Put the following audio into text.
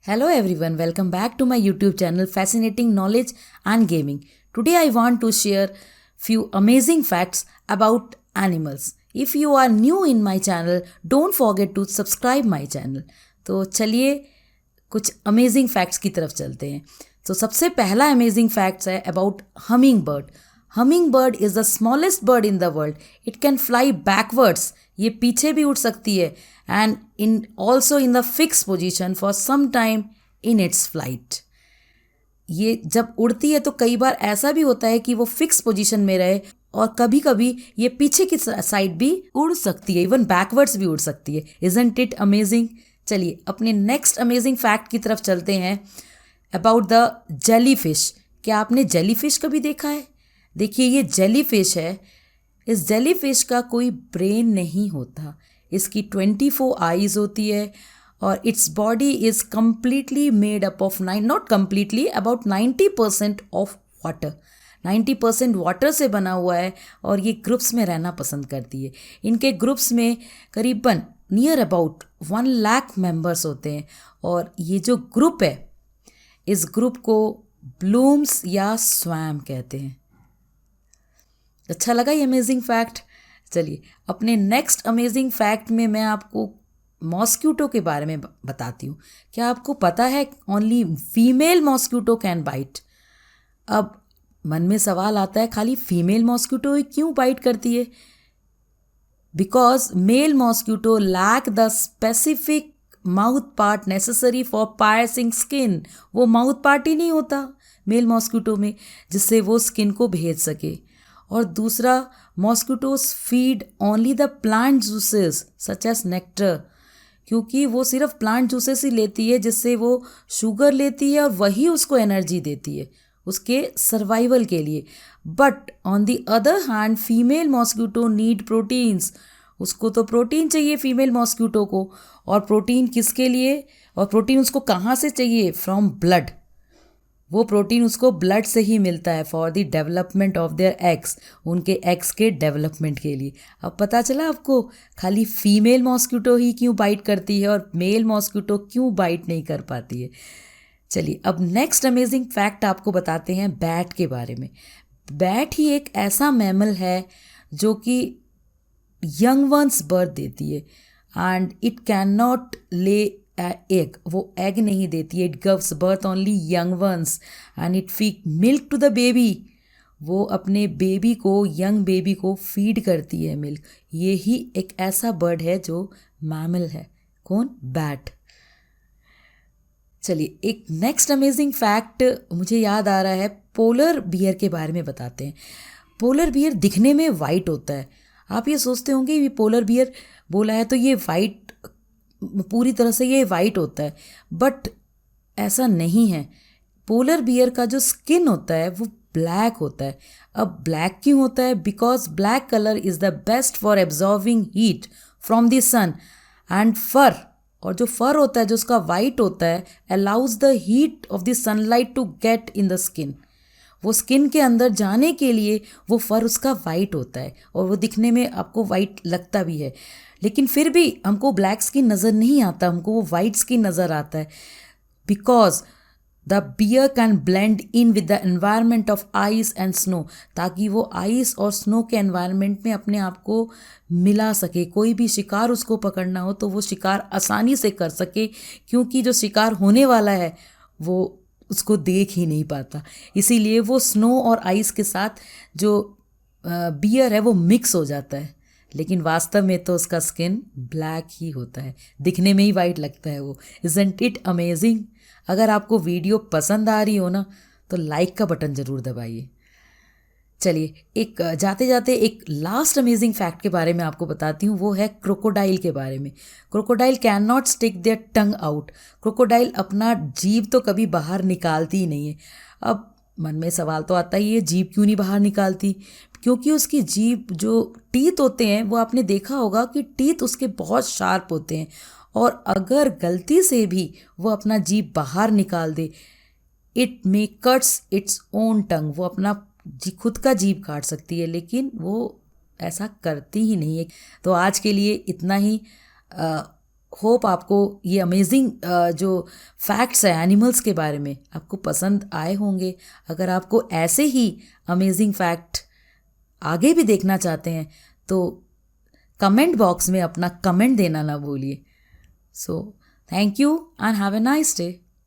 Hello everyone, welcome back to my YouTube channel Fascinating Knowledge and Gaming. Today I want to share few amazing facts about animals. If you are new in my channel, don't forget to subscribe my channel. तो चलिए कुछ amazing facts की तरफ चलते हैं. तो सबसे पहला अमेजिंग फैक्ट्स है about humming bird. Humming bird is the smallest bird in the world. It can fly backwards. ये पीछे भी उड़ सकती है and in also in the fix position for some time in its flight. ये जब उड़ती है तो कई बार ऐसा भी होता है कि वो फिक्स पोजीशन में रहे और कभी कभी ये पीछे की साइड भी उड़ सकती है, इवन बैकवर्ड्स भी उड़ सकती है. Isn't it amazing. चलिए अपने नेक्स्ट अमेजिंग फैक्ट की तरफ चलते हैं अबाउट द जेलीफिश. क्या आपने जेलीफिश कभी देखा है? देखिए ये जेलीफिश है. इस जेलीफिश का कोई ब्रेन नहीं होता. इसकी 24 आईज होती है और its body is completely made up of not completely, about 90% of water. 90% water से बना हुआ है और ये ग्रुप्स में रहना पसंद करती है. इनके ग्रुप्स में करीबन नियर अबाउट 1 लाख मेंबर्स होते हैं और ये जो ग्रुप है इस ग्रुप को ब्लूम्स या स्वैम कहते हैं. अच्छा लगा ये अमेजिंग फैक्ट. चलिए अपने नेक्स्ट अमेजिंग फैक्ट में मैं आपको मॉस्क्यूटो के बारे में बताती हूँ. क्या आपको पता है only female mosquito can bite? अब मन में सवाल आता है खाली फीमेल मॉस्क्यूटो ही क्यों बाइट करती है? Because male mosquito lack the specific mouth part necessary for piercing skin. वो माउथ पार्ट ही नहीं होता मेल मॉस्क्यूटो में जिससे वो स्किन को भेज सके. और दूसरा, mosquitoes feed only the plant juices such as nectar, क्योंकि वो सिर्फ प्लांट जूसेस ही लेती है जिससे वो शुगर लेती है और वही उसको एनर्जी देती है उसके सर्वाइवल के लिए. But on the other hand female mosquito need proteins. उसको तो प्रोटीन चाहिए फीमेल मॉस्क्यूटो को. और प्रोटीन किसके लिए? और प्रोटीन उसको कहाँ से चाहिए? From blood. वो प्रोटीन उसको ब्लड से ही मिलता है for the development of their eggs, उनके एग्स के डेवलपमेंट के लिए. अब पता चला आपको खाली फीमेल मॉस्क्यूटो ही क्यों बाइट करती है और मेल मॉस्क्यूटो क्यों बाइट नहीं कर पाती है. चलिए अब नेक्स्ट अमेजिंग फैक्ट आपको बताते हैं बैट के बारे में. बैट ही एक ऐसा मैमल है जो कि यंग वंस बर्थ देती है and it can not lay egg. वो एग नहीं देती है. It gives birth only young ones and it feed milk to the baby. वो अपने बेबी को, यंग बेबी को फीड करती है मिल्क. ये ही एक ऐसा बर्ड है जो मैमल है. कौन? बैट. चलिए एक नेक्स्ट अमेजिंग फैक्ट मुझे याद आ रहा है. पोलर बियर के बारे में बताते हैं. पोलर बियर दिखने में वाइट होता है. आप ये सोचते होंगे ये पोलर बियर बोला है तो ये वाइट, पूरी तरह से ये वाइट होता है, बट ऐसा नहीं है. पोलर बियर का जो स्किन होता है वो ब्लैक होता है. अब ब्लैक क्यों होता है? Because black colour is the best for absorbing heat from the sun. And fur, और जो फर होता है जो उसका वाइट होता है, allows the heat of the sunlight to get in the skin. वो स्किन के अंदर जाने के लिए वो फर उसका वाइट होता है और वो दिखने में आपको वाइट लगता भी है. लेकिन फिर भी हमको ब्लैक स्किन नज़र नहीं आता, हमको वो वाइट स्किन नज़र आता है. Because the bear can blend in with the environment of ice and snow, ताकि वो आइस और स्नो के एनवायरनमेंट में अपने आप को मिला सके. कोई भी शिकार उसको पकड़ना हो तो वो शिकार आसानी से कर सके, क्योंकि जो शिकार होने वाला है वो उसको देख ही नहीं पाता. इसीलिए वो स्नो और आइस के साथ जो बियर है वो मिक्स हो जाता है. लेकिन वास्तव में तो उसका स्किन ब्लैक ही होता है, दिखने में ही वाइट लगता है वो. Isn't it amazing? अगर आपको वीडियो पसंद आ रही हो ना तो लाइक का बटन ज़रूर दबाइए. चलिए एक जाते जाते एक लास्ट अमेजिंग फैक्ट के बारे में आपको बताती हूँ. वो है क्रोकोडाइल के बारे में. Crocodile can not stick their tongue out. Crocodile अपना जीभ तो कभी बाहर निकालती ही नहीं है. अब मन में सवाल तो आता ही है जीभ क्यों नहीं बाहर निकालती? क्योंकि उसकी जीभ, जो टीथ होते हैं, वो आपने देखा होगा कि टीथ उसके बहुत शार्प होते हैं और अगर गलती से भी वो अपना जीभ बाहर निकाल दे, it may cuts its own tongue. वो अपना खुद का जीभ काट सकती है, लेकिन वो ऐसा करती ही नहीं है. तो आज के लिए इतना ही. होप आपको ये अमेजिंग जो फैक्ट्स है एनिमल्स के बारे में आपको पसंद आए होंगे। अगर आपको ऐसे ही अमेजिंग फैक्ट आगे भी देखना चाहते हैं तो कमेंट बॉक्स में अपना कमेंट देना ना भूलिए। So thank you and have a nice day.